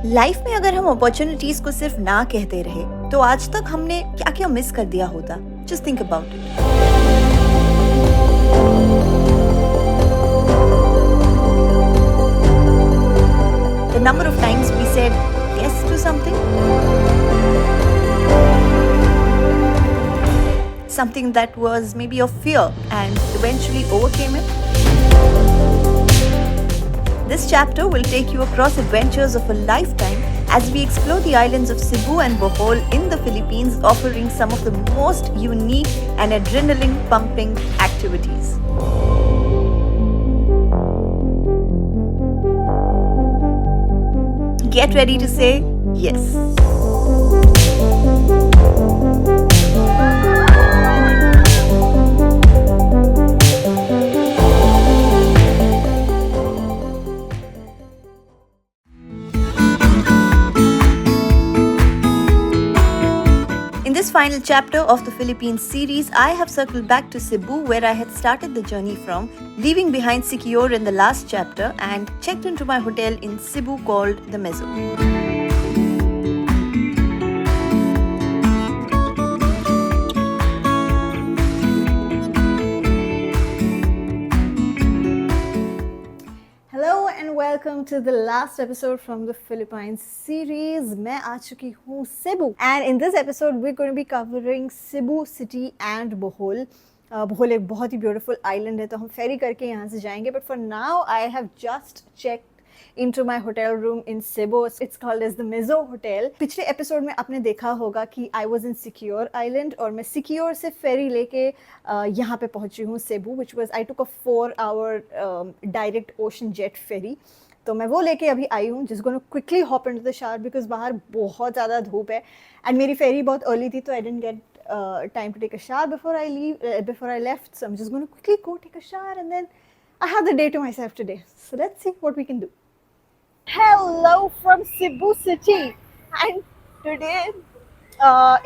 Life में अगर हम अपॉर्चुनिटीज को सिर्फ ना कहते रहे तो आज तक हमने क्या क्या मिस कर दिया होता. Just think about it. The number of times we said yes to something that was maybe of fear and eventually overcame it. This chapter will take you across adventures of a lifetime as we explore the islands of Cebu and Bohol in the Philippines, offering some of the most unique and adrenaline-pumping activities. Get ready to say yes. In this final chapter of the Philippines series, I have circled back to Cebu, where I had started the journey from, leaving behind Siquijor in the last chapter, and checked into my hotel in Cebu called the Mezzo. Welcome to the last episode from the Philippines series. मैं आ चुकी हूँ Cebu, and in this episode we're going to be covering Cebu city and Bohol. Bohol एक बहुत ही beautiful island है, तो हम ferry करके यहाँ से जाएंगे. But for now I have just checked into my hotel room in Cebu. It's called as the Mezzo Hotel. पिछले एपिसोड में आपने देखा होगा कि I was in Siquijor Island और मैं Siquijor से ferry लेके यहाँ पे पहुँची हूँ Cebu, which was I took a 4-hour direct ocean jet ferry. तो मैं वो लेके अभी आई हूँ, just gonna quickly hop into the shower because बाहर बहुत ज़्यादा धूप है and मेरी ferry बहुत early थी, तो I didn't get time to take a shower before I left. So I'm just gonna quickly go take a shower and then I have the day to myself today. So let's see what we can do. Hello from Cebu City, and today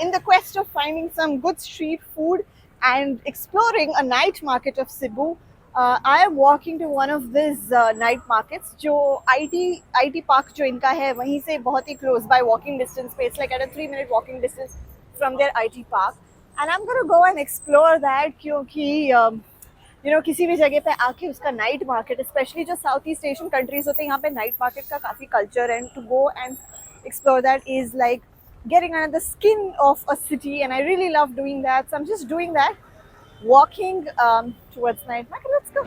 in the quest of finding some good street food and exploring a night market of Cebu, I am walking to one of these night markets जो IT park जो इनका है वहीं से बहुत ही close by walking distance पे. It's like at a 3-minute walking distance from their IT park, and I'm gonna go and explore that क्योंकि किसी भी जगह पे आके उसका नाइट मार्केट, स्पेशली जो साउथ ईस्ट एशियन कंट्रीज होते हैं यहाँ पे नाइट मार्केट का काफ़ी कल्चर है, and to go and explore that is like getting under the skin of a city, and I really love doing that. So I am just doing that, walking towards night market. Let's go.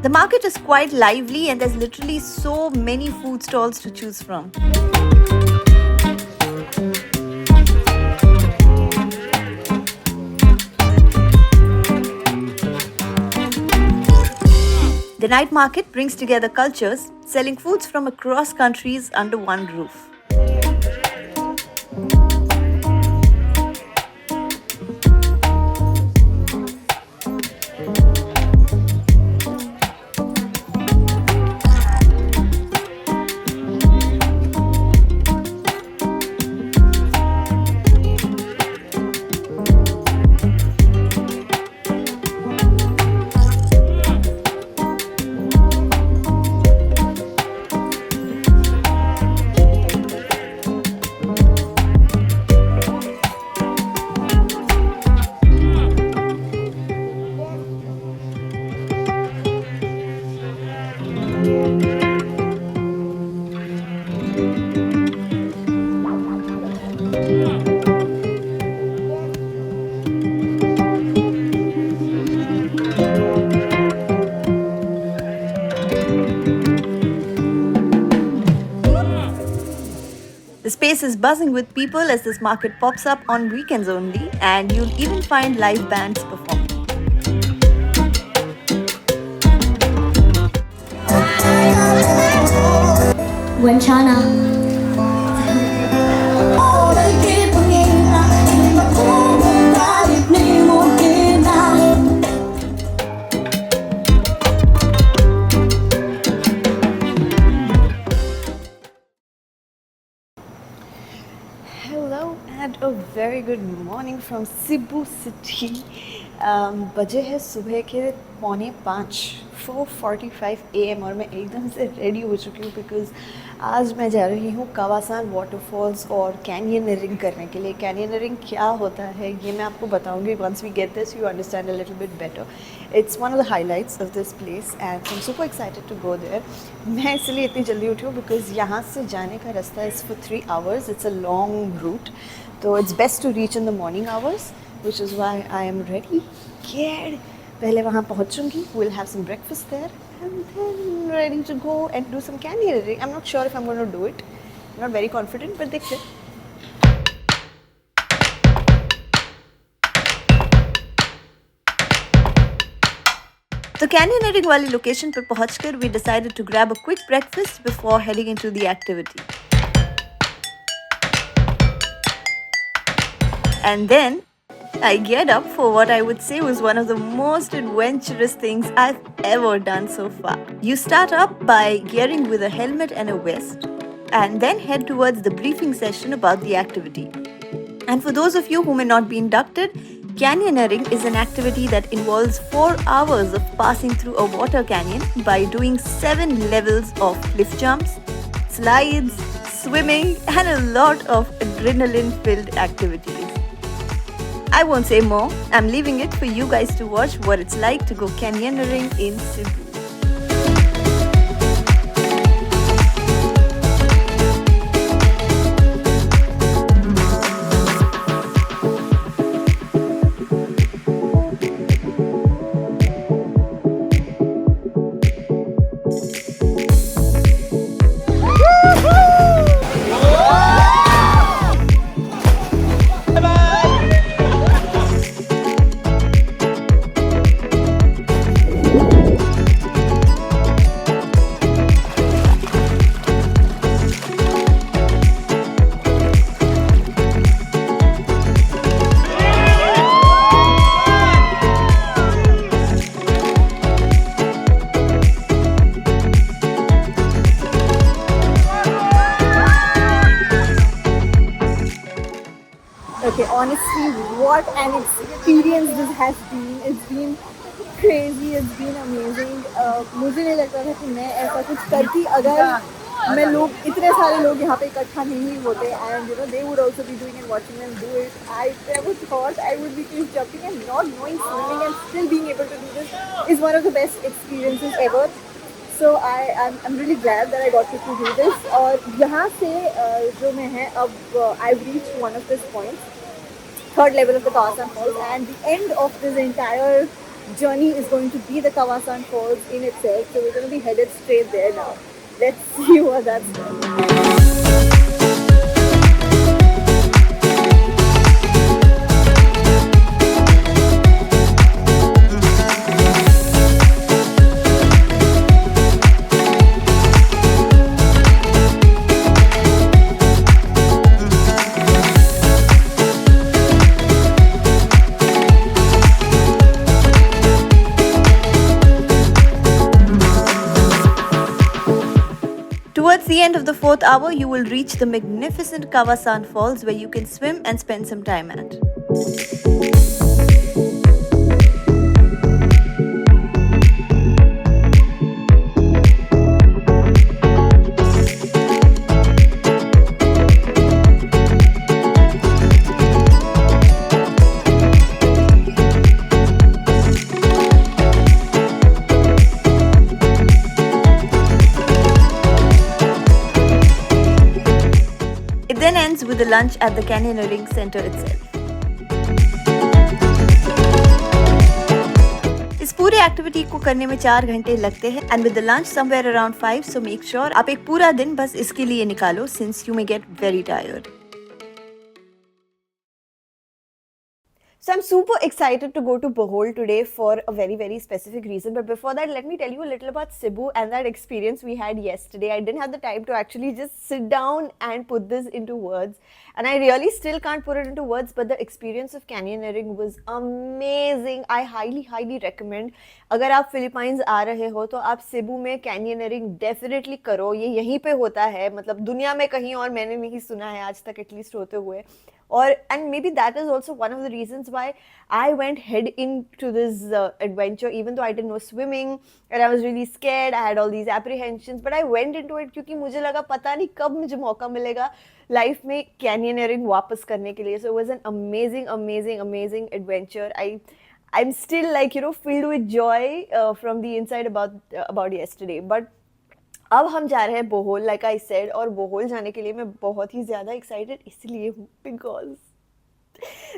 The market is quite lively and there's literally so many food stalls to choose from. The night market brings together cultures, selling foods from across countries under one roof. The space is buzzing with people as this market pops up on weekends only, and you'll even find live bands performing. Wenchana. Hello and A very good morning from Cebu City. बजे है सुबह के 4:45 4:45 AM और मैं एकदम से ready हो चुकी हूँ बिकॉज़ आज मैं जा रही हूँ कावासान वाटरफॉल्स और कैनियनरिंग करने के लिए. कैनियनरिंग क्या होता है ये मैं आपको बताऊँगी. Once we get this you understand a little bit better. It's one of the highlights of this place and I am super excited to go there. मैं इसलिए इतनी जल्दी उठी हूँ बिकॉज़ यहाँ से जाने का रास्ता is for 3 hours. It's a long route. So it's best to reach in the morning hours, which is why I am ready. Scared. पहले वहाँ पहुँचूँगी. We'll have some breakfast there, and then ready to go and do some canyoneering. I'm not sure if I'm going to do it. I'm not very confident, but देखते हैं. तो कैनियनरिंग वाली location पर पहुँचकर we decided to grab a quick breakfast before heading into the activity. And then I geared up for what I would say was one of the most adventurous things I've ever done so far. You start up by gearing with a helmet and a vest, and then head towards the briefing session about the activity. And for those of you who may not be inducted, canyoneering is an activity that involves 4 hours of passing through a water canyon by doing 7 levels of cliff jumps, slides, swimming, and a lot of adrenaline-filled activities. I won't say more. I'm leaving it for you guys to watch what it's like to go canyoneering in Cebu. Okay, honestly, what an experience this has been. It's been crazy, it's been amazing. मुझे नहीं लगता था कि मैं ऐसा कुछ करती अगर मैं लोग इतने सारे लोग यहाँ पे इकट्ठा नहीं होते and you know they would also be doing and watching them do it. I never thought I would be cliff jumping and not knowing swimming and still being able to do this is one of the best experiences ever. So I'm really glad that I got to do this. और यहाँ से जो मैं है अब I've reached one of these points, third level of the Kawasan Falls, and the end of this entire journey is going to be the Kawasan Falls in itself. So we're going to be headed straight there now. Let's see what that's like. Towards the end of the 4th hour, you will reach the magnificent Kawasan Falls where you can swim and spend some time at. Then ends with a lunch at the canyoneering center itself. इस पूरे activity को करने में 4 घंटे लगते हैं and with the lunch somewhere around 5, so make sure आप एक पूरा दिन बस इसके लिए निकालो since you may get very tired. So I'm super excited to go to Bohol today for a very, very specific reason. But before that, let me tell you a little about Cebu and that experience we had yesterday. I didn't have the time to actually just sit down and put this into words. And I really still can't put it into words, but the experience of canyoneering was amazing. I highly, highly recommend. अगर आप Philippines आ रहे हो तो आप Cebu में कैनियनरिंग definitely करो. ये यहीं पे होता है, मतलब दुनिया में कहीं और मैंने नहीं सुना है आज तक एटलीस्ट होते हुए. And maybe that is also one of the reasons why I went head into this adventure, even though I didn't know swimming and I was really scared. I had all these apprehensions, but I went into it क्योंकि मुझे लगा पता नहीं कब मुझे मौका मिलेगा life में कैनियनियरिंग वापस करने के लिए. So it was an amazing adventure. I'm still like, filled with joy from the inside about yesterday. But अब हम जा रहे हैं बोहोल, like I said, और बोहोल जाने के लिए मैं बहुत ही ज़्यादा excited इसलिए हूँ because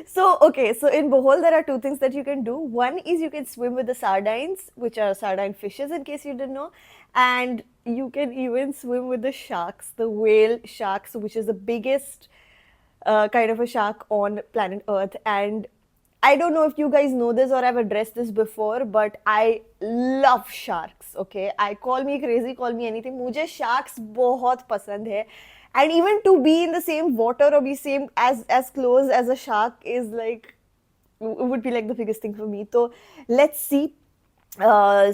so in Bohol there are two things that you can do. One is you can swim with the sardines, which are sardine fishes in case you didn't know, and you can even swim with the sharks, the whale sharks, which is the biggest kind of a shark on planet Earth. And I don't know if you guys know this or I've addressed this before, but I love sharks, okay? Call me crazy, call me anything. मुझे sharks बहुत पसंद है. And even to be in the same water or be same as close as a shark is like, would be like the biggest thing for me. So let's see.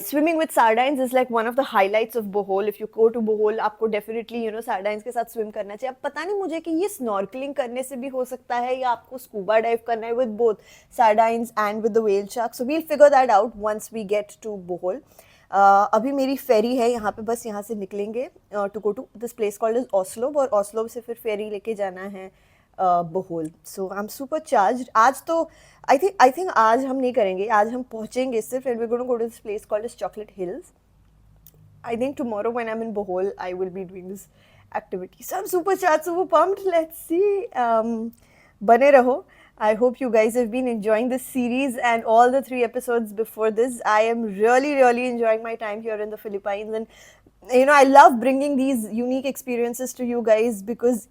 Swimming with sardines is like one of the highlights of Bohol. If you go to Bohol, आपको definitely sardines के साथ swim करना चाहिए. अब पता नहीं मुझे कि ये snorkeling करने से भी हो सकता है या आपको scuba dive करना है with both sardines and with the whale shark. So we'll figure that out once we get to Bohol. अभी मेरी फेरी है यहाँ पे, बस यहाँ से निकलेंगे to go to this place called is Oslob, और ओस्लोब से फिर फेरी लेके जाना है Bohol. So I am super charged. आज तो आई थिंक आज हम नहीं करेंगे, आज हम पहुँचेंगे सिर्फ and we going to go to this place called is Chocolate Hills. I think tomorrow when I'm in Bohol, I will be doing this activity. So I'm super charged, super pumped. Let's see. Bane raho. I hope you guys have been enjoying this series and all the 3 episodes before this. I am really enjoying my time here in the Philippines, and I love bringing these unique experiences to you guys because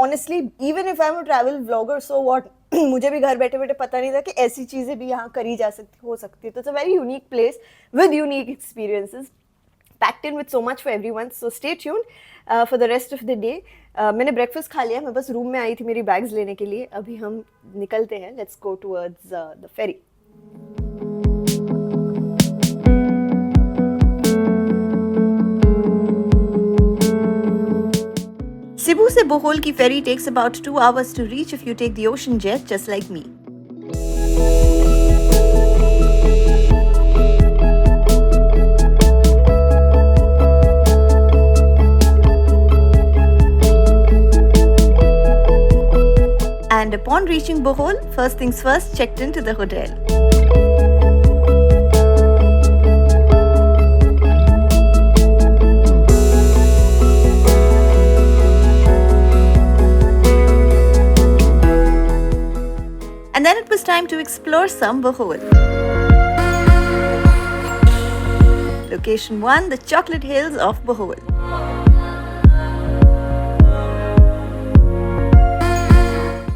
honestly, even if I'm a travel vlogger, so what? मुझे भी घर बैठे बैठे पता नहीं था कि ऐसी चीज़ें भी यहाँ करी जा सकती हो सकती है. तो it's a very unique place with unique experiences packed in with so much for everyone. So stay tuned for the rest of the day. मैंने breakfast खा लिया, मैं बस रूम में आई थी मेरी बैग्स लेने के लिए. अभी हम निकलते हैं. Let's go towards the ferry. Cebu से बोहोल की ferry takes about 2 hours to reach if you take the ocean jet just like me. And upon reaching Bohol, first things first, checked into the hotel. And then it was time to explore some Bohol. Location 1, the Chocolate Hills of Bohol.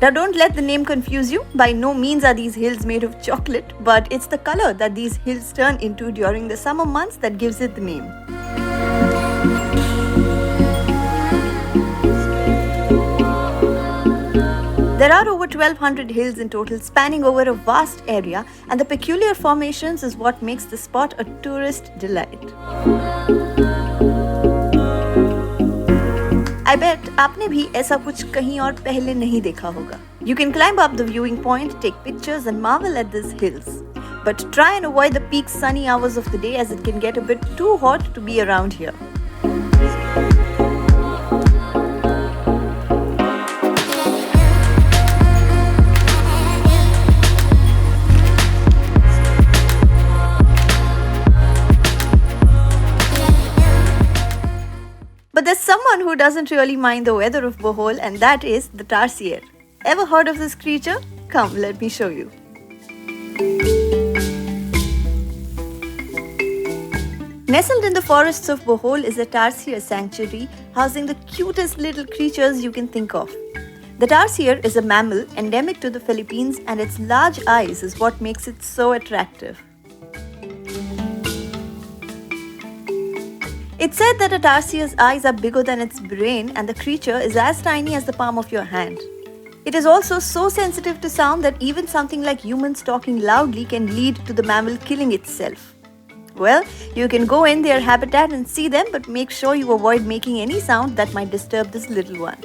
Now don't let the name confuse you. By no means are these hills made of chocolate, but it's the color that these hills turn into during the summer months that gives it the name. There are over 1200 hills in total spanning over a vast area, and the peculiar formations is what makes the spot a tourist delight. I bet आपने भी ऐसा कुछ कहीं और पहले नहीं देखा होगा. You can climb up the viewing point, take pictures and marvel at these hills. But try and avoid the peak sunny hours of the day as it can get a bit too hot to be around here. But there's someone who doesn't really mind the weather of Bohol, and that is the tarsier. Ever heard of this creature? Come, let me show you. Nestled in the forests of Bohol is a tarsier sanctuary housing the cutest little creatures you can think of. The tarsier is a mammal endemic to the Philippines, and its large eyes is what makes it so attractive. It's said that a tarsier's eyes are bigger than its brain, and the creature is as tiny as the palm of your hand. It is also so sensitive to sound that even something like humans talking loudly can lead to the mammal killing itself. Well, you can go in their habitat and see them, but make sure you avoid making any sound that might disturb this little one.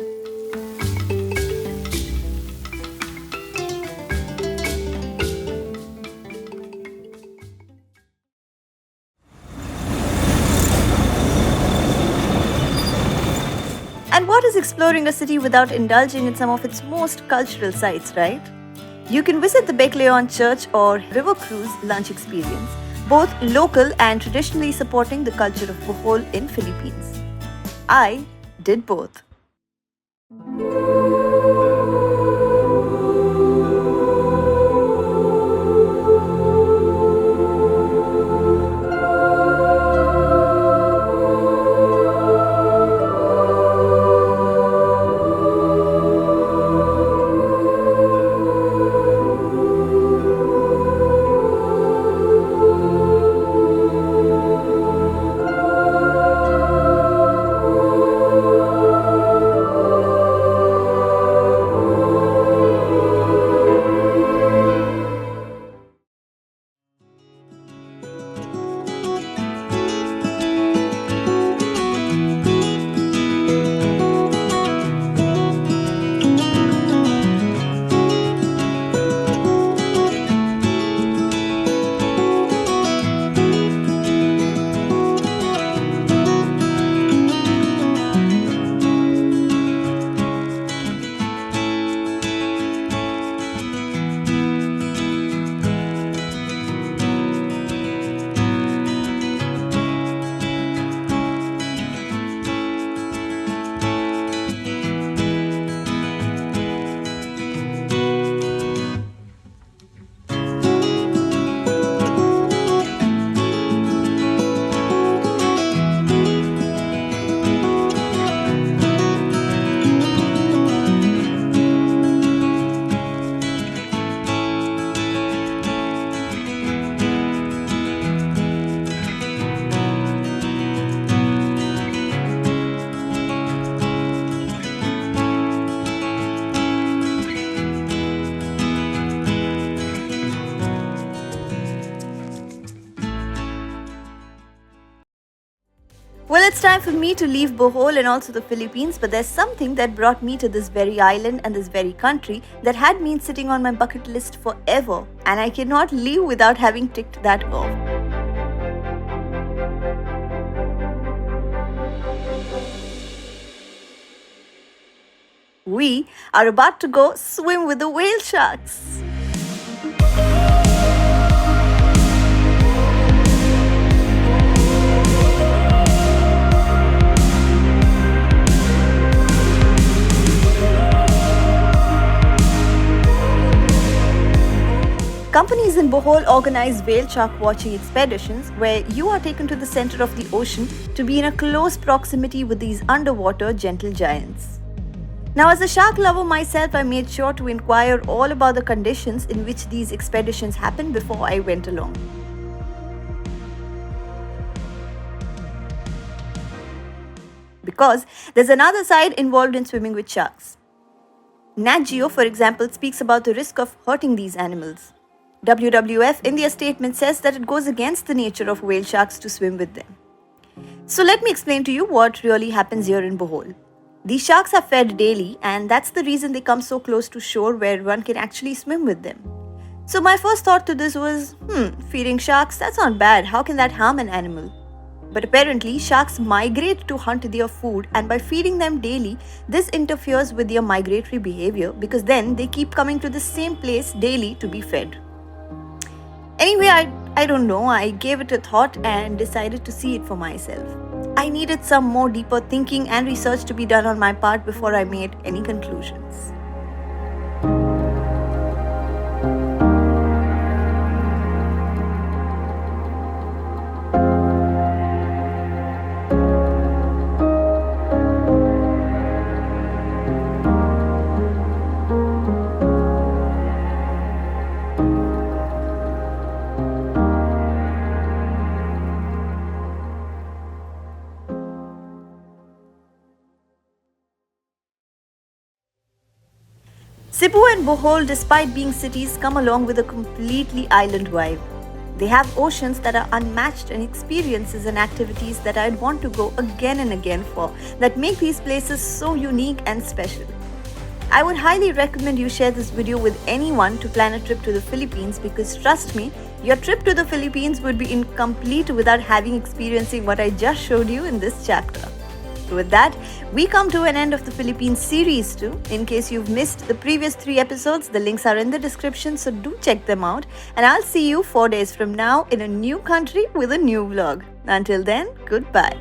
And what is exploring a city without indulging in some of its most cultural sites, right? You can visit the Baclayon Church or River Cruise lunch experience, both local and traditionally supporting the culture of Bohol in Philippines. I did both. Well, it's time for me to leave Bohol and also the Philippines, but there's something that brought me to this very island and this very country that had been sitting on my bucket list forever, and I cannot leave without having ticked that off. We are about to go swim with the whale sharks. Companies in Bohol organize whale shark watching expeditions where you are taken to the center of the ocean to be in a close proximity with these underwater gentle giants. Now, as a shark lover myself, I made sure to inquire all about the conditions in which these expeditions happen before I went along. Because there's another side involved in swimming with sharks. Nat Geo, for example, speaks about the risk of hurting these animals. WWF in their statement says that it goes against the nature of whale sharks to swim with them. So let me explain to you what really happens here in Bohol. These sharks are fed daily, and that's the reason they come so close to shore where one can actually swim with them. So my first thought to this was, feeding sharks, that's not bad. How can that harm an animal? But apparently, sharks migrate to hunt their food, and by feeding them daily, this interferes with their migratory behavior because then they keep coming to the same place daily to be fed. Anyway, I don't know, I gave it a thought and decided to see it for myself. I needed some more deeper thinking and research to be done on my part before I made any conclusions. Cebu and Bohol, despite being cities, come along with a completely island vibe. They have oceans that are unmatched and experiences and activities that I'd want to go again and again for, that make these places so unique and special. I would highly recommend you share this video with anyone to plan a trip to the Philippines, because trust me, your trip to the Philippines would be incomplete without experiencing what I just showed you in this chapter. With that, we come to an end of the Philippines series too. In case you've missed the previous 3 episodes, the links are in the description, so do check them out. And I'll see you 4 days from now in a new country with a new vlog. Until then, goodbye.